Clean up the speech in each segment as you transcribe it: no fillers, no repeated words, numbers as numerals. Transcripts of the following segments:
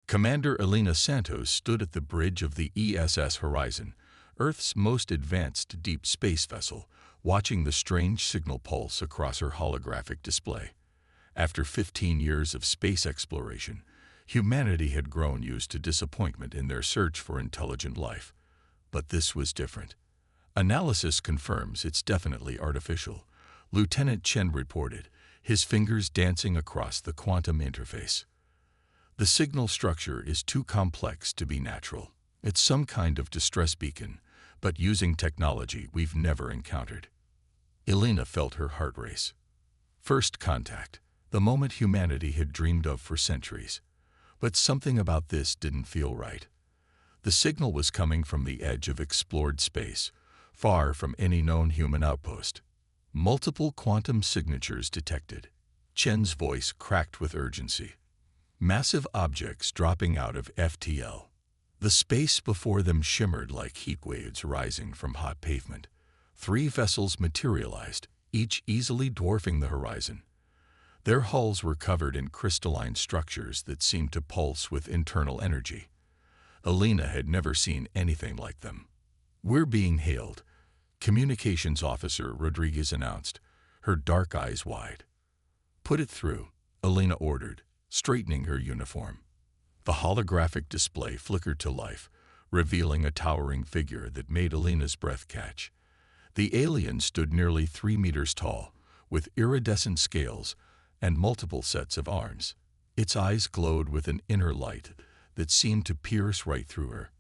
Commander Elena Santos stood at the bridge of the ESS Horizon, Earth's most advanced deep space vessel, watching the strange signal pulse across her holographic display. After 15 years of space exploration, humanity had grown used to disappointment in their search for intelligent life. But this was different. Analysis confirms it's definitely artificial, Lieutenant Chen reported, his fingers dancing across the quantum interface. The signal structure is too complex to be natural. It's some kind of distress beacon, but using technology we've never encountered. Elena felt her heart race. First contact, the moment humanity had dreamed of for centuries. But something about this didn't feel right. The signal was coming from the edge of explored space, far from any known human outpost. Multiple quantum signatures detected. Chen's voice cracked with urgency. Massive objects dropping out of FTL. The space before them shimmered like heat waves rising from hot pavement. 3 vessels materialized, each easily dwarfing the horizon. Their hulls were covered in crystalline structures that seemed to pulse with internal energy. Elena had never seen anything like them. "We're being hailed," Communications Officer Rodriguez announced, her dark eyes wide. "Put it through," Elena ordered, straightening her uniform. The holographic display flickered to life, revealing a towering figure that made Elena's breath catch. The alien stood nearly 3 meters tall, with iridescent scales and multiple sets of arms. Its eyes glowed with an inner light that seemed to pierce right through her.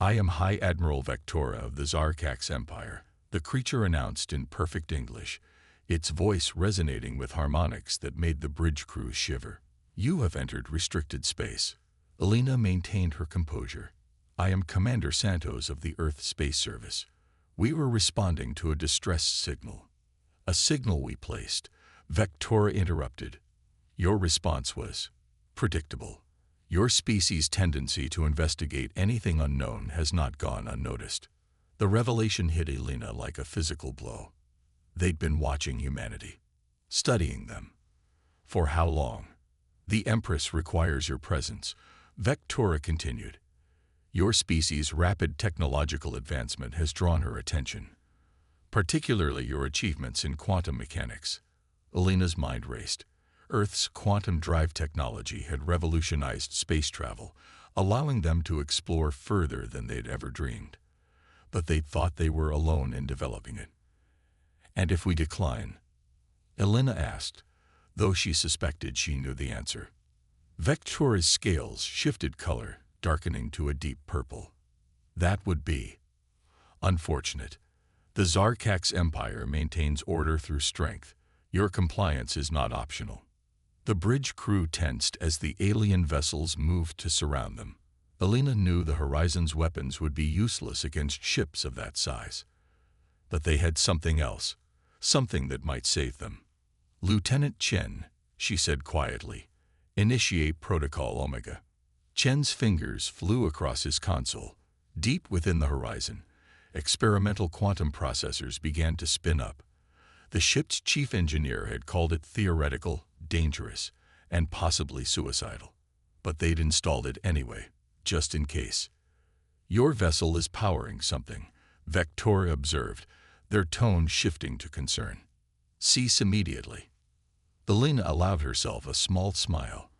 "I am High Admiral Vectora of the Zarkax Empire," the creature announced in perfect English, its voice resonating with harmonics that made the bridge crew shiver. "You have entered restricted space." Elena maintained her composure. "I am Commander Santos of the Earth Space Service. We were responding to a distress signal." "A signal we placed," Vectora interrupted. "Your response was predictable. Your species' tendency to investigate anything unknown has not gone unnoticed." The revelation hit Elena like a physical blow. They'd been watching humanity, studying them. For how long? "The Empress requires your presence," Vectora continued. "Your species' rapid technological advancement has drawn her attention, particularly your achievements in quantum mechanics." Elena's mind raced. Earth's quantum drive technology had revolutionized space travel, allowing them to explore further than they'd ever dreamed. But they'd thought they were alone in developing it. "And if we decline?" Elena asked, though she suspected she knew the answer. Vectora's scales shifted color, darkening to a deep purple. "That would be unfortunate. The Zarkax Empire maintains order through strength. Your compliance is not optional." The bridge crew tensed as the alien vessels moved to surround them. Elena knew the Horizon's weapons would be useless against ships of that size. But they had something else, something that might save them. "Lieutenant Chen," she said quietly, "initiate Protocol Omega." Chen's fingers flew across his console. Deep within the Horizon, experimental quantum processors began to spin up. The ship's chief engineer had called it theoretical, dangerous, and possibly suicidal. But they'd installed it anyway, just in case. "Your vessel is powering something," Vectora observed, their tone shifting to concern. "Cease immediately." Elena allowed herself a small smile.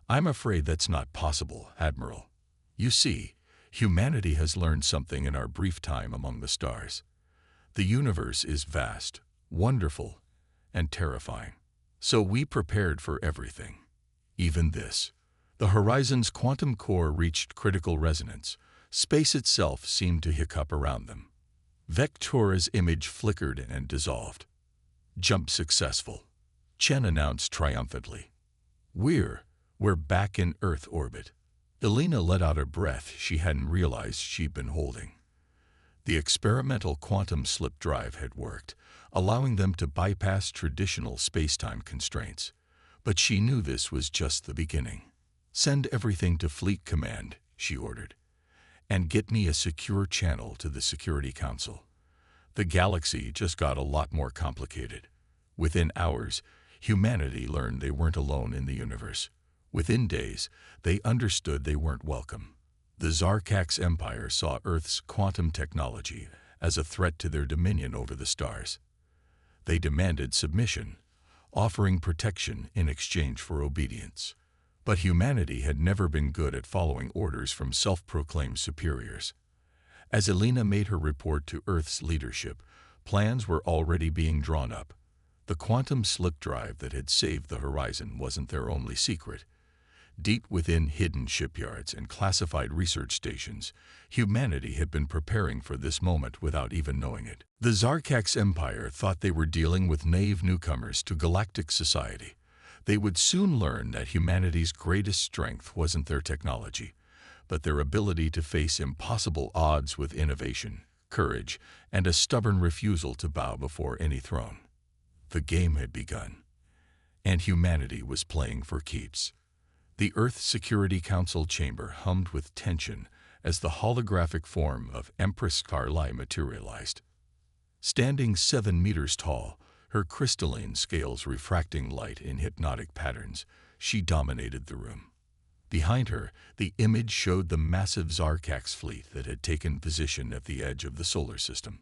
"I'm afraid that's not possible, Admiral. You see, humanity has learned something in our brief time among the stars. The universe is vast, wonderful, and terrifying. So we prepared for everything. Even this." The Horizon's quantum core reached critical resonance. Space itself seemed to hiccup around them. Vectora's image flickered and dissolved. "Jump successful," Chen announced triumphantly. We're back in Earth orbit." Elena let out a breath she hadn't realized she'd been holding. The experimental quantum slip drive had worked, allowing them to bypass traditional space-time constraints. But she knew this was just the beginning. "Send everything to Fleet Command," she ordered, "and get me a secure channel to the Security Council." The galaxy just got a lot more complicated. Within hours, humanity learned they weren't alone in the universe. Within days, they understood they weren't welcome. The Zarkax Empire saw Earth's quantum technology as a threat to their dominion over the stars. They demanded submission, offering protection in exchange for obedience. But humanity had never been good at following orders from self-proclaimed superiors. As Elena made her report to Earth's leadership, plans were already being drawn up. The quantum slick drive that had saved the horizon wasn't their only secret. Deep within hidden shipyards and classified research stations, humanity had been preparing for this moment without even knowing it. The Zarkax Empire thought they were dealing with naive newcomers to galactic society. They would soon learn that humanity's greatest strength wasn't their technology, but their ability to face impossible odds with innovation, courage, and a stubborn refusal to bow before any throne. The game had begun, and humanity was playing for keeps. The Earth Security Council chamber hummed with tension as the holographic form of Empress Carly materialized. Standing 7 meters tall, her crystalline scales refracting light in hypnotic patterns, she dominated the room. Behind her, the image showed the massive Zarkax fleet that had taken position at the edge of the solar system.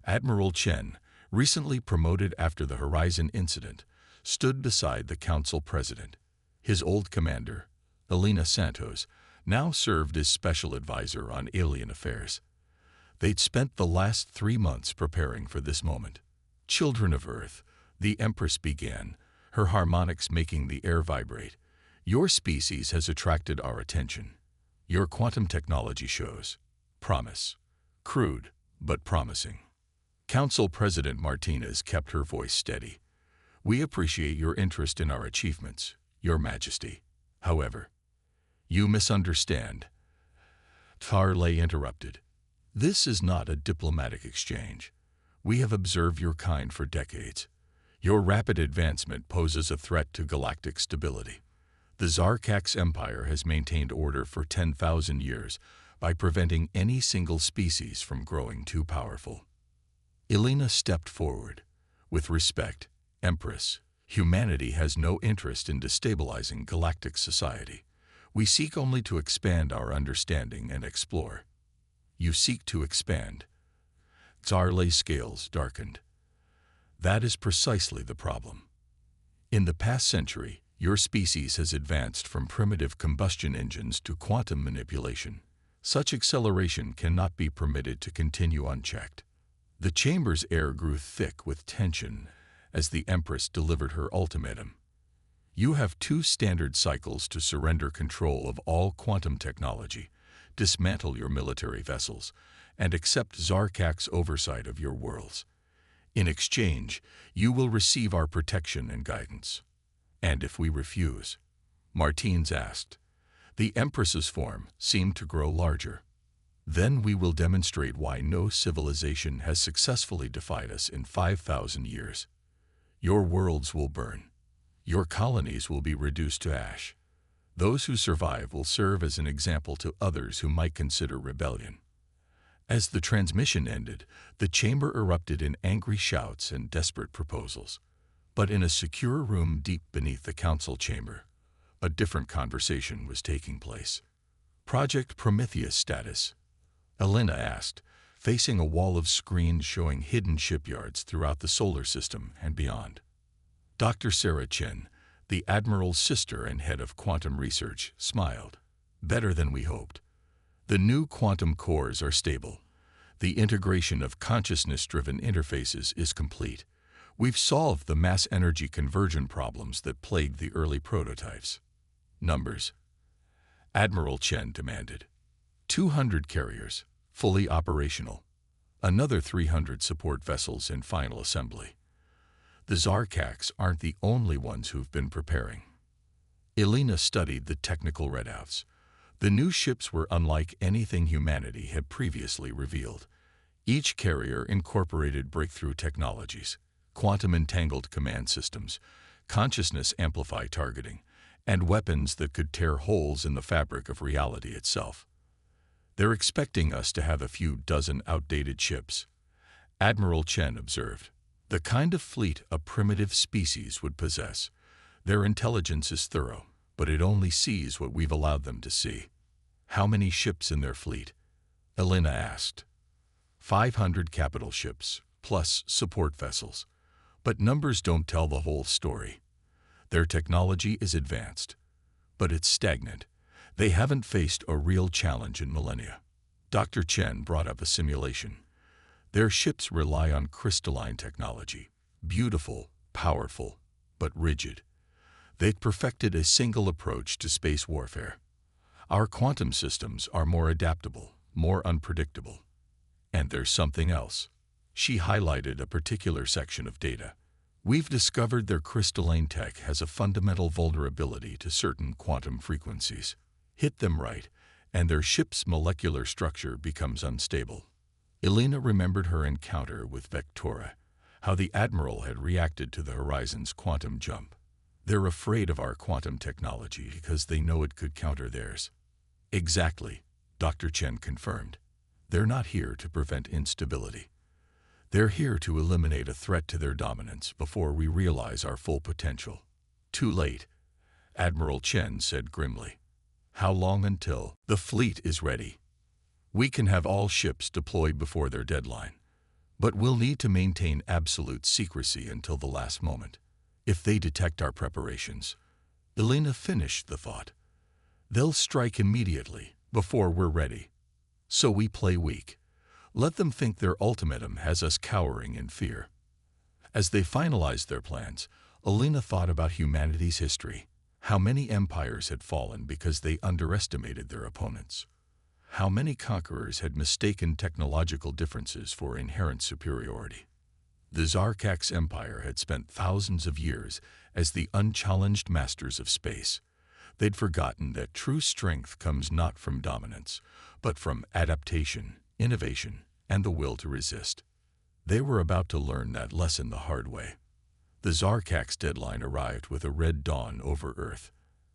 Admiral Chen, recently promoted after the Horizon incident, stood beside the council president. His old commander, Elena Santos, now served as special advisor on alien affairs. They'd spent the last 3 months preparing for this moment. Children of Earth, the Empress began, her harmonics making the air vibrate. Your species has attracted our attention. Your quantum technology shows promise. Crude, but promising. Council President Martinez kept her voice steady. We appreciate your interest in our achievements, Your Majesty. However, you misunderstand. Carly interrupted. This is not a diplomatic exchange. We have observed your kind for decades. Your rapid advancement poses a threat to galactic stability. The Zarkax Empire has maintained order for 10,000 years by preventing any single species from growing too powerful. Elena stepped forward. With respect, Empress, humanity has no interest in destabilizing galactic society. We seek only to expand our understanding and explore. You seek to expand. Zarley's scales darkened. That is precisely the problem. In the past century, your species has advanced from primitive combustion engines to quantum manipulation. Such acceleration cannot be permitted to continue unchecked. The chamber's air grew thick with tension as the Empress delivered her ultimatum. You have 2 standard cycles to surrender control of all quantum technology, dismantle your military vessels, and accept Zarkax oversight of your worlds. In exchange, you will receive our protection and guidance. And if we refuse? Martins asked. The Empress's form seemed to grow larger. Then we will demonstrate why no civilization has successfully defied us in 5,000 years. Your worlds will burn. Your colonies will be reduced to ash. Those who survive will serve as an example to others who might consider rebellion. As the transmission ended, the chamber erupted in angry shouts and desperate proposals. But in a secure room deep beneath the council chamber, a different conversation was taking place. Project Prometheus status? Elena asked, facing a wall of screens showing hidden shipyards throughout the solar system and beyond. Dr. Sarah Chen, the Admiral's sister and head of quantum research, smiled. Better than we hoped. The new quantum cores are stable. The integration of consciousness-driven interfaces is complete. We've solved the mass energy conversion problems that plagued the early prototypes. Numbers. Admiral Chen demanded. 200 carriers, fully operational. Another 300 support vessels in final assembly. The Zarkax aren't the only ones who've been preparing. Elena studied the technical readouts. The new ships were unlike anything humanity had previously revealed. Each carrier incorporated breakthrough technologies, quantum-entangled command systems, consciousness-amplify targeting, and weapons that could tear holes in the fabric of reality itself. They're expecting us to have a few dozen outdated ships, Admiral Chen observed. The kind of fleet a primitive species would possess. Their intelligence is thorough, but it only sees what we've allowed them to see. How many ships in their fleet? Elena asked. 500 capital ships, plus support vessels. But numbers don't tell the whole story. Their technology is advanced, but it's stagnant. They haven't faced a real challenge in millennia. Dr. Chen brought up a simulation. Their ships rely on crystalline technology, beautiful, powerful, but rigid. They've perfected a single approach to space warfare. Our quantum systems are more adaptable, more unpredictable. And there's something else. She highlighted a particular section of data. We've discovered their crystalline tech has a fundamental vulnerability to certain quantum frequencies. Hit them right, and their ship's molecular structure becomes unstable. Elena remembered her encounter with Vectora, how the Admiral had reacted to the Horizon's quantum jump. They're afraid of our quantum technology because they know it could counter theirs. Exactly, Dr. Chen confirmed. They're not here to prevent instability. They're here to eliminate a threat to their dominance before we realize our full potential. Too late, Admiral Chen said grimly. How long until the fleet is ready? We can have all ships deployed before their deadline, but we'll need to maintain absolute secrecy until the last moment. If they detect our preparations, Elena finished the thought, they'll strike immediately before we're ready. So we play weak. Let them think their ultimatum has us cowering in fear. As they finalized their plans, Elena thought about humanity's history. How many empires had fallen because they underestimated their opponents? How many conquerors had mistaken technological differences for inherent superiority? The Zarkax Empire had spent thousands of years as the unchallenged masters of space. They'd forgotten that true strength comes not from dominance, but from adaptation, innovation, and the will to resist. They were about to learn that lesson the hard way. The Zarkax deadline arrived with a red dawn over Earth.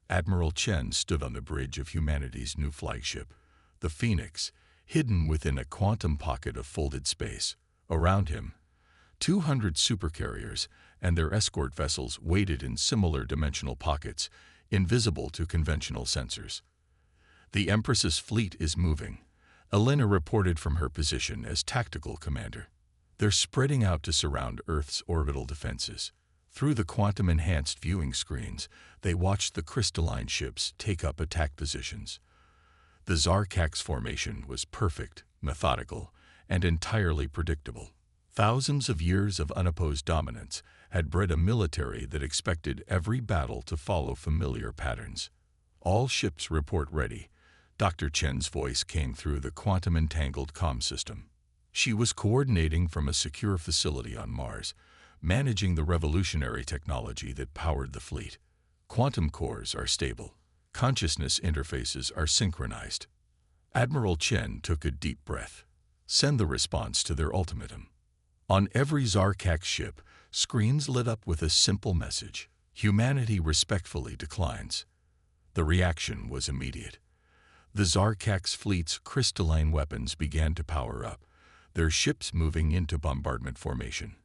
Admiral Chen stood on the bridge of humanity's new flagship, the Phoenix, hidden within a quantum pocket of folded space. Around him, 200 supercarriers and their escort vessels waited in similar dimensional pockets, invisible to conventional sensors. The Empress's fleet is moving, Elena reported from her position as tactical commander. They're spreading out to surround Earth's orbital defenses. Through the quantum-enhanced viewing screens, they watched the crystalline ships take up attack positions. The Zarkax formation was perfect, methodical, and entirely predictable. Thousands of years of unopposed dominance had bred a military that expected every battle to follow familiar patterns. All ships report ready. Dr. Chen's voice came through the quantum-entangled comm system. She was coordinating from a secure facility on Mars, managing the revolutionary technology that powered the fleet. Quantum cores are stable. Consciousness interfaces are synchronized. Admiral Chen took a deep breath. Send the response to their ultimatum. On every Zarkax ship, screens lit up with a simple message. Humanity respectfully declines. The reaction was immediate. The Zarkax fleet's crystalline weapons began to power up, their ships moving into bombardment formation.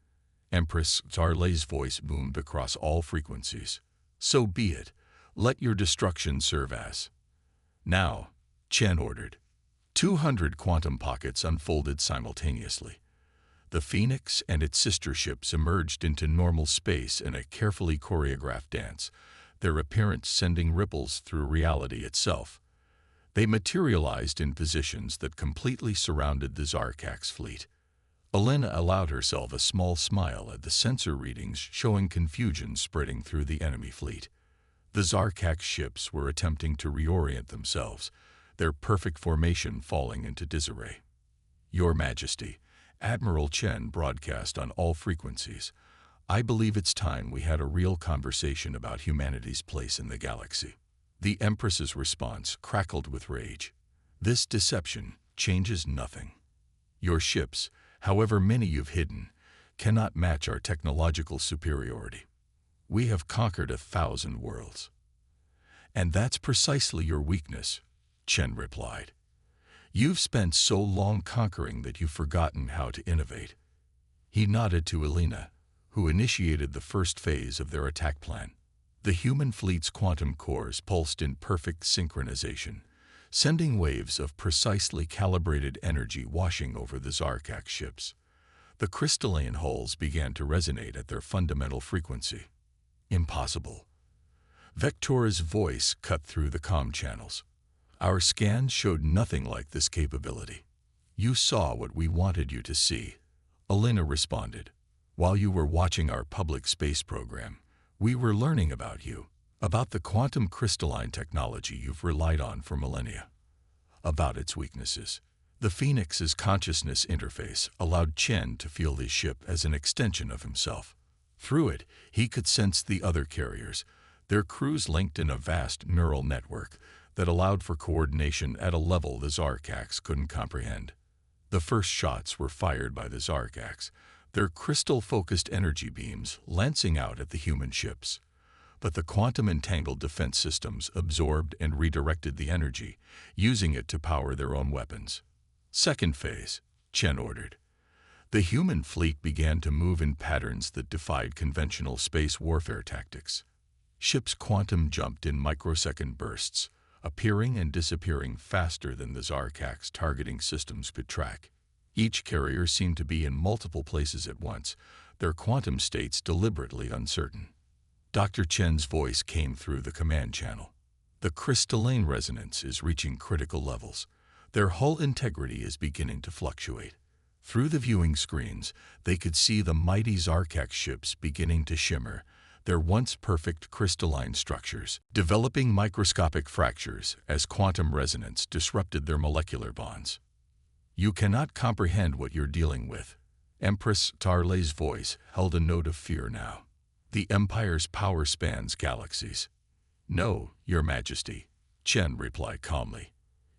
Empress Zarlay's voice boomed across all frequencies. So be it. Let your destruction serve as. Now, Chen ordered. 200 quantum pockets unfolded simultaneously. The Phoenix and its sister ships emerged into normal space in a carefully choreographed dance, their appearance sending ripples through reality itself. They materialized in positions that completely surrounded the Zarkax fleet. Elena allowed herself a small smile at the sensor readings showing confusion spreading through the enemy fleet. The Zarkax ships were attempting to reorient themselves, their perfect formation falling into disarray. Your Majesty, Admiral Chen broadcast on all frequencies. I believe it's time we had a real conversation about humanity's place in the galaxy. The Empress's response crackled with rage. This deception changes nothing. Your ships, however many you've hidden, cannot match our technological superiority. We have conquered 1,000 worlds. And that's precisely your weakness, Chen replied. You've spent so long conquering that you've forgotten how to innovate. He nodded to Elena, who initiated the first phase of their attack plan. The human fleet's quantum cores pulsed in perfect synchronization, sending waves of precisely calibrated energy washing over the Zarkak ships. The crystalline hulls began to resonate at their fundamental frequency. Impossible. Vectora's voice cut through the comm channels. Our scans showed nothing like this capability. You saw what we wanted you to see, Elena responded. While you were watching our public space program, we were learning about you, about the quantum crystalline technology you've relied on for millennia, about its weaknesses. The Phoenix's consciousness interface allowed Chen to feel his ship as an extension of himself. Through it, he could sense the other carriers, their crews linked in a vast neural network that allowed for coordination at a level the Zarkaks couldn't comprehend. The first shots were fired by the Zarkaks, their crystal-focused energy beams lancing out at the human ships. But the quantum-entangled defense systems absorbed and redirected the energy, using it to power their own weapons. Second phase, Chen ordered. The human fleet began to move in patterns that defied conventional space warfare tactics. Ships quantum jumped in microsecond bursts, appearing and disappearing faster than the Zarkak's targeting systems could track. Each carrier seemed to be in multiple places at once, their quantum states deliberately uncertain. Dr. Chen's voice came through the command channel. The crystalline resonance is reaching critical levels. Their hull integrity is beginning to fluctuate. Through the viewing screens, they could see the mighty Zarkak ships beginning to shimmer, their once perfect crystalline structures developing microscopic fractures as quantum resonance disrupted their molecular bonds. You cannot comprehend what you're dealing with. Empress Tarlei's voice held a note of fear now. The Empire's power spans galaxies. No, Your Majesty, Chen replied calmly.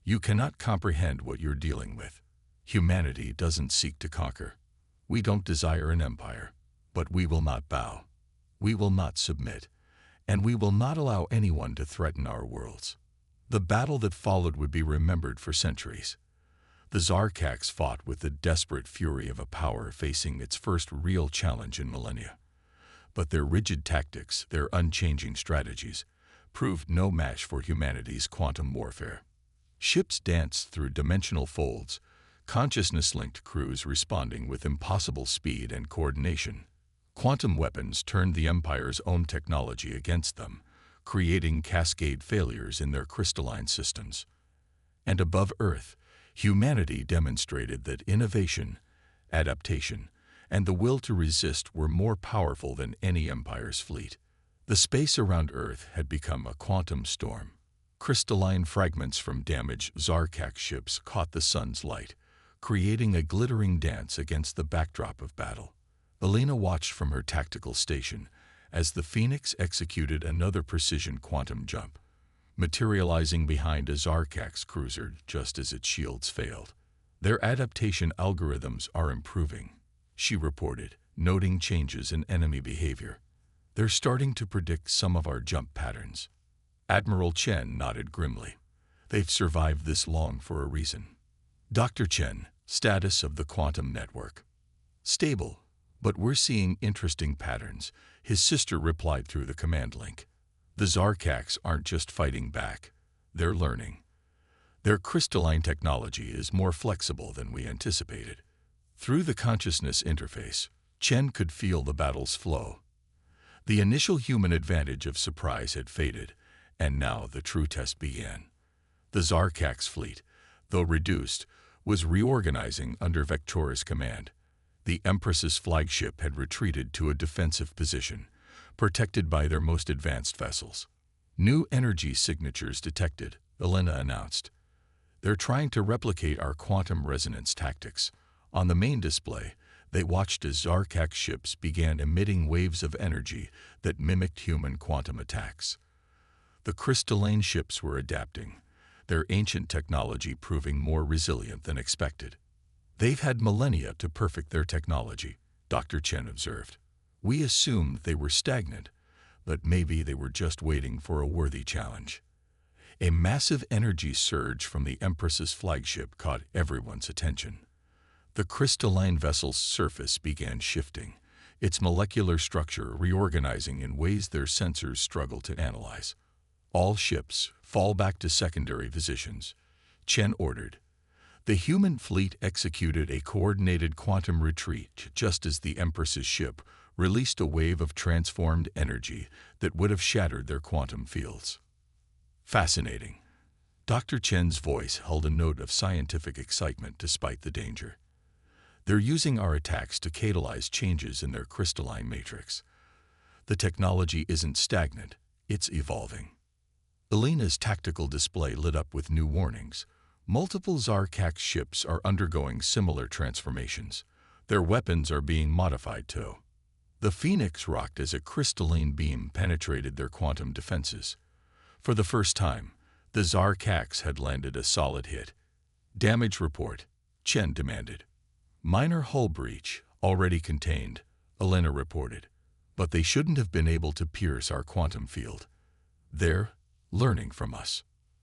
You cannot comprehend what you're dealing with. Humanity doesn't seek to conquer. We don't desire an empire, but we will not bow. We will not submit, and we will not allow anyone to threaten our worlds. The battle that followed would be remembered for centuries. The Zarkaks fought with the desperate fury of a power facing its first real challenge in millennia. But their rigid tactics, their unchanging strategies, proved no match for humanity's quantum warfare. Ships danced through dimensional folds, consciousness-linked crews responding with impossible speed and coordination. Quantum weapons turned the Empire's own technology against them, creating cascade failures in their crystalline systems. And above Earth, humanity demonstrated that innovation, adaptation, and the will to resist were more powerful than any Empire's fleet. The space around Earth had become a quantum storm. Crystalline fragments from damaged Zarkak ships caught the sun's light, creating a glittering dance against the backdrop of battle. Elena watched from her tactical station as the Phoenix executed another precision quantum jump, materializing behind a Zarkak's cruiser just as its shields failed. Their adaptation algorithms are improving, she reported, noting changes in enemy behavior. They're starting to predict some of our jump patterns. Admiral Chen nodded grimly. They've survived this long for a reason. Dr. Chen, status of the quantum network. Stable, but we're seeing interesting patterns, his sister replied through the command link. The Zarkaks aren't just fighting back, they're learning. Their crystalline technology is more flexible than we anticipated. Through the consciousness interface, Chen could feel the battle's flow. The initial human advantage of surprise had faded, and now the true test began. The Zarkak's fleet, though reduced, was reorganizing under Vectora's command. The Empress's flagship had retreated to a defensive position, protected by their most advanced vessels. New energy signatures detected, Elena announced. They're trying to replicate our quantum resonance tactics. On the main display, they watched as Zarkak ships began emitting waves of energy that mimicked human quantum attacks. The crystalline ships were adapting, their ancient technology proving more resilient than expected. They've had millennia to perfect their technology, Dr. Chen observed. We assumed they were stagnant, but maybe they were just waiting for a worthy challenge. A massive energy surge from the Empress's flagship caught everyone's attention. The crystalline vessel's surface began shifting, its molecular structure reorganizing in ways their sensors struggle to analyze. All ships fall back to secondary positions, Chen ordered. The human fleet executed a coordinated quantum retreat just as the Empress's ship released a wave of transformed energy that would have shattered their quantum fields. Fascinating. Dr. Chen's voice held a note of scientific excitement despite the danger. They're using our attacks to catalyze changes in their crystalline matrix. The technology isn't stagnant, it's evolving. Elena's tactical display lit up with new warnings. Multiple Zarkax ships are undergoing similar transformations. Their weapons are being modified too. The Phoenix rocked as a crystalline beam penetrated their quantum defenses. For the first time, the Zarkax had landed a solid hit. Damage report, Chen demanded. Minor hull breach, already contained, Elena reported. But they shouldn't have been able to pierce our quantum field. They're learning from us.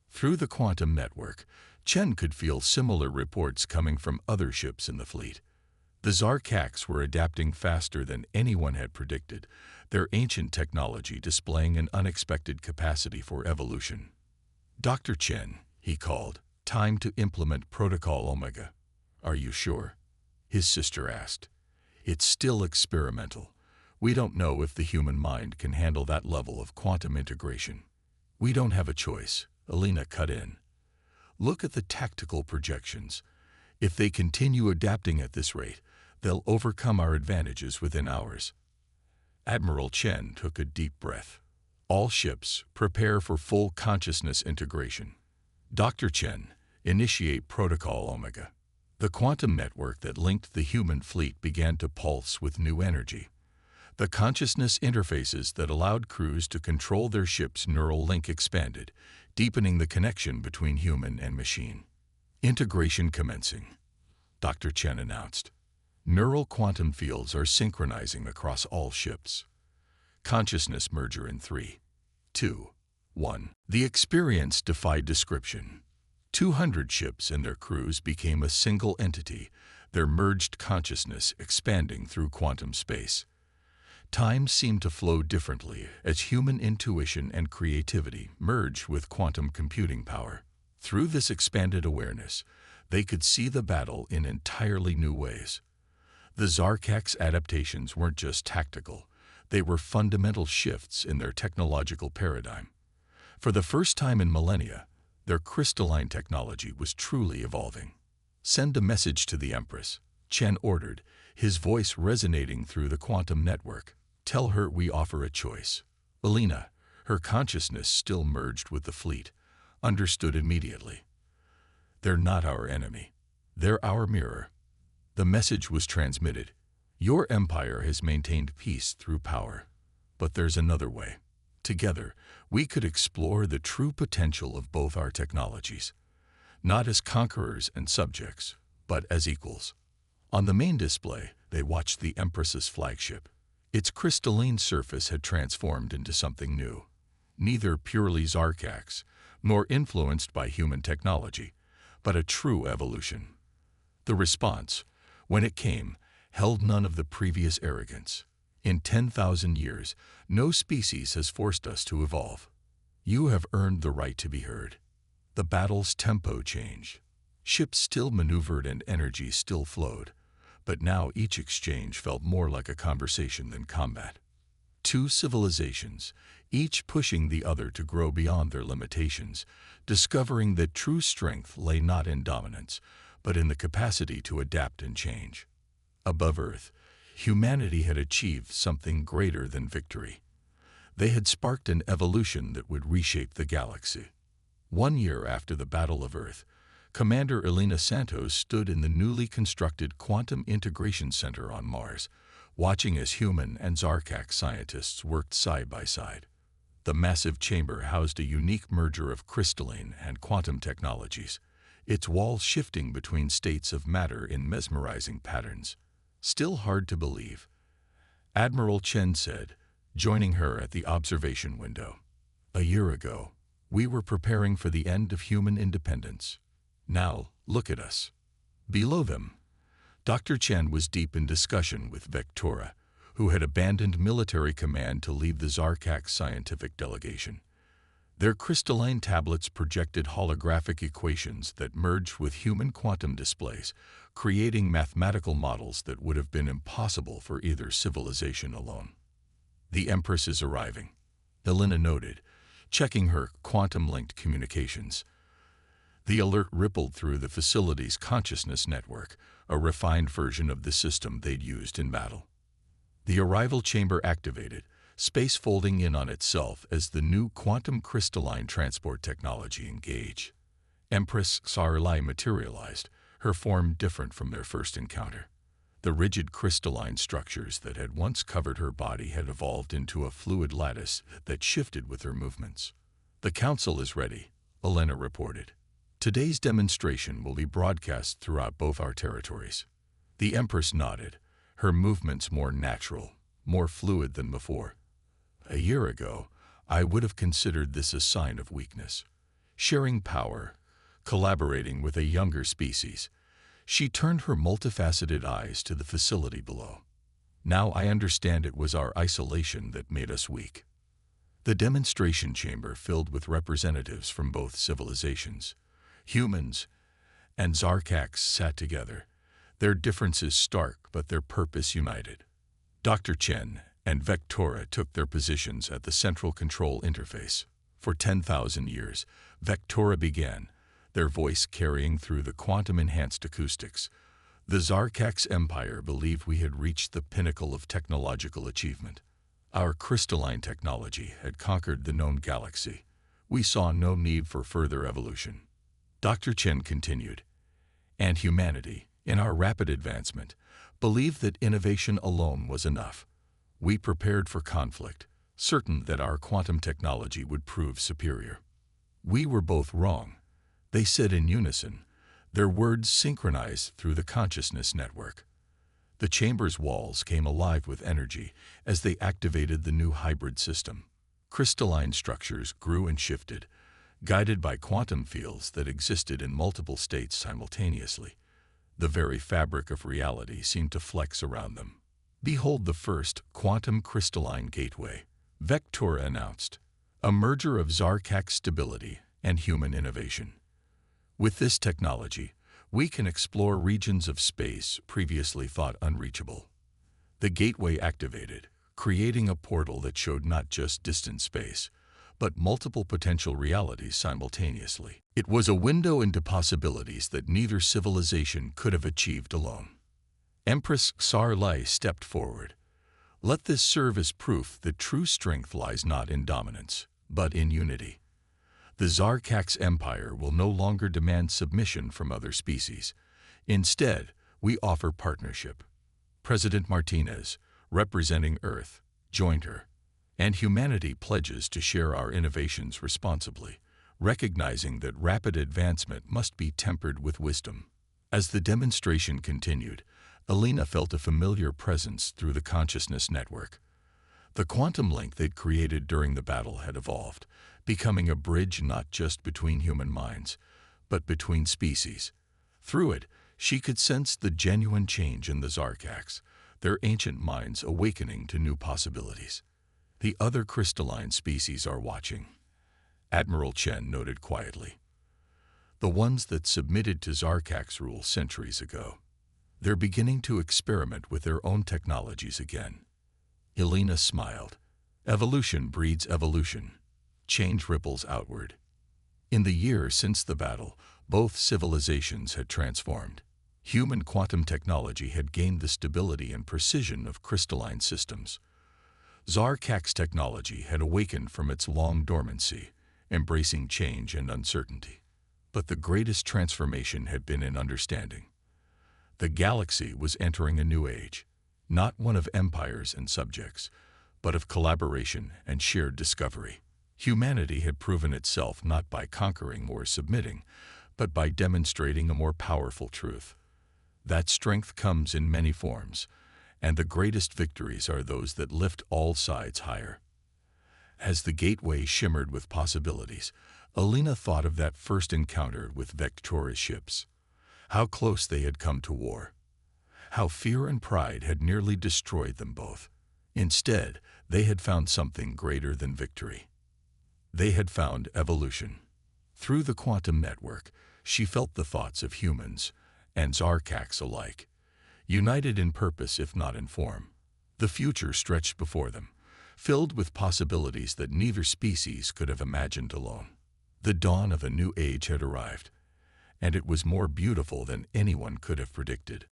Through the quantum network, Chen could feel similar reports coming from other ships in the fleet. The Zarkax were adapting faster than anyone had predicted, their ancient technology displaying an unexpected capacity for evolution. Dr. Chen, he called, time to implement Protocol Omega. Are you sure? His sister asked. It's still experimental. We don't know if the human mind can handle that level of quantum integration. We don't have a choice, Elena cut in. Look at the tactical projections. If they continue adapting at this rate, they'll overcome our advantages within hours. Admiral Chen took a deep breath. All ships prepare for full consciousness integration. Dr. Chen, initiate Protocol Omega. The quantum network that linked the human fleet began to pulse with new energy. The consciousness interfaces that allowed crews to control their ship's neural link expanded, deepening the connection between human and machine. Integration commencing, Dr. Chen announced. Neural quantum fields are synchronizing across all ships. Consciousness merger in 3, 2, 1. The experience defied description. 200 ships and their crews became a single entity, their merged consciousness expanding through quantum space. Time seemed to flow differently as human intuition and creativity merged with quantum computing power. Through this expanded awareness, they could see the battle in entirely new ways. The Zarkax adaptations weren't just tactical, they were fundamental shifts in their technological paradigm. For the first time in millennia, their crystalline technology was truly evolving. Send a message to the Empress, Chen ordered, his voice resonating through the quantum network. Tell her we offer a choice. Elena, her consciousness still merged with the fleet, understood immediately. They're not our enemy. They're our mirror. The message was transmitted. Your empire has maintained peace through power. But there's another way. Together, we could explore the true potential of both our technologies. Not as conquerors and subjects, but as equals. On the main display, they watched the Empress's flagship. Its crystalline surface had transformed into something new. Neither purely Zarkax, nor influenced by human technology, but a true evolution. The response, when it came, held none of the previous arrogance. In 10,000 years, no species has forced us to evolve. You have earned the right to be heard. The battle's tempo changed. Ships still maneuvered and energy still flowed, but now each exchange felt more like a conversation than combat. Two civilizations, each pushing the other to grow beyond their limitations, discovering that true strength lay not in dominance, but in the capacity to adapt and change. Above Earth, humanity had achieved something greater than victory. They had sparked an evolution that would reshape the galaxy. 1 year after the Battle of Earth, Commander Elena Santos stood in the newly constructed Quantum Integration Center on Mars, watching as human and Zarkax scientists worked side by side. The massive chamber housed a unique merger of crystalline and quantum technologies, its walls shifting between states of matter in mesmerizing patterns. Still hard to believe, Admiral Chen said, joining her at the observation window. A year ago, we were preparing for the end of human independence. Now, look at us. Below them, Dr. Chen was deep in discussion with Vectora, who had abandoned military command to lead the Zarkak's scientific delegation. Their crystalline tablets projected holographic equations that merged with human quantum displays, creating mathematical models that would have been impossible for either civilization alone. "The Empress is arriving," Elena noted, checking her quantum-linked communications. The alert rippled through the facility's consciousness network, a refined version of the system they'd used in battle. The arrival chamber activated, space folding in on itself as the new quantum crystalline transport technology engaged. Empress Sarlai materialized, her form different from their first encounter. The rigid crystalline structures that had once covered her body had evolved into a fluid lattice that shifted with her movements. "The Council is ready," Elena reported. "Today's demonstration will be broadcast throughout both our territories." The Empress nodded, her movements more natural, more fluid than before. "A year ago, I would have considered this a sign of weakness. Sharing power, collaborating with a younger species." She turned her multifaceted eyes to the facility below. "Now I understand it was our isolation that made us weak." The demonstration chamber filled with representatives from both civilizations. Humans and Zarkaks sat together, their differences stark but their purpose united. Dr. Chen and Vectora took their positions at the central control interface. For 10,000 years, Vectora began, their voice carrying through the quantum-enhanced acoustics. The Zarkaks Empire believed we had reached the pinnacle of technological achievement. Our crystalline technology had conquered the known galaxy. We saw no need for further evolution. Dr. Chen continued, "And humanity, in our rapid advancement, believed that innovation alone was enough. We prepared for conflict, certain that our quantum technology would prove superior. We were both wrong," they said in unison, their words synchronized through the consciousness network. The chamber's walls came alive with energy as they activated the new hybrid system. Crystalline structures grew and shifted, guided by quantum fields that existed in multiple states simultaneously. The very fabric of reality seemed to flex around them. "Behold the first quantum crystalline gateway," Vectora announced, "a merger of Zarkak stability and human innovation. With this technology, we can explore regions of space previously thought unreachable." The gateway activated, creating a portal that showed not just distant space, but multiple potential realities simultaneously. It was a window into possibilities that neither civilization could have achieved alone. Empress Sarlai stepped forward. "Let this serve as proof that true strength lies not in dominance, but in unity. The Zarkak's empire will no longer demand submission from other species. Instead, we offer partnership." President Martinez, representing Earth, joined her. "And humanity pledges to share our innovations responsibly, recognizing that rapid advancement must be tempered with wisdom." As the demonstration continued, Elena felt a familiar presence through the consciousness network. The quantum link they'd created during the battle had evolved, becoming a bridge not just between human minds, but between species. Through it, she could sense the genuine change in the Zarkaks, their ancient minds awakening to new possibilities. "The other crystalline species are watching," Admiral Chen noted quietly. "The ones that submitted to Zarkak's rule centuries ago. They're beginning to experiment with their own technologies again." Elena smiled. Evolution breeds evolution. Change ripples outward. In the year since the battle, both civilizations had transformed. Human quantum technology had gained the stability and precision of crystalline systems. Zarkak's technology had awakened from its long dormancy, embracing change and uncertainty. But the greatest transformation had been in understanding. The galaxy was entering a new age, not one of empires and subjects, but of collaboration and shared discovery. Humanity had proven itself not by conquering or submitting, but by demonstrating a more powerful truth. That strength comes in many forms, and the greatest victories are those that lift all sides higher. As the gateway shimmered with possibilities, Elena thought of that first encounter with Vectora's ships. How close they had come to war. How fear and pride had nearly destroyed them both. Instead, they had found something greater than victory. They had found evolution. Through the quantum network, she felt the thoughts of humans and Zarkax alike, united in purpose if not in form. The future stretched before them, filled with possibilities that neither species could have imagined alone. The dawn of a new age had arrived, and it was more beautiful than anyone could have predicted.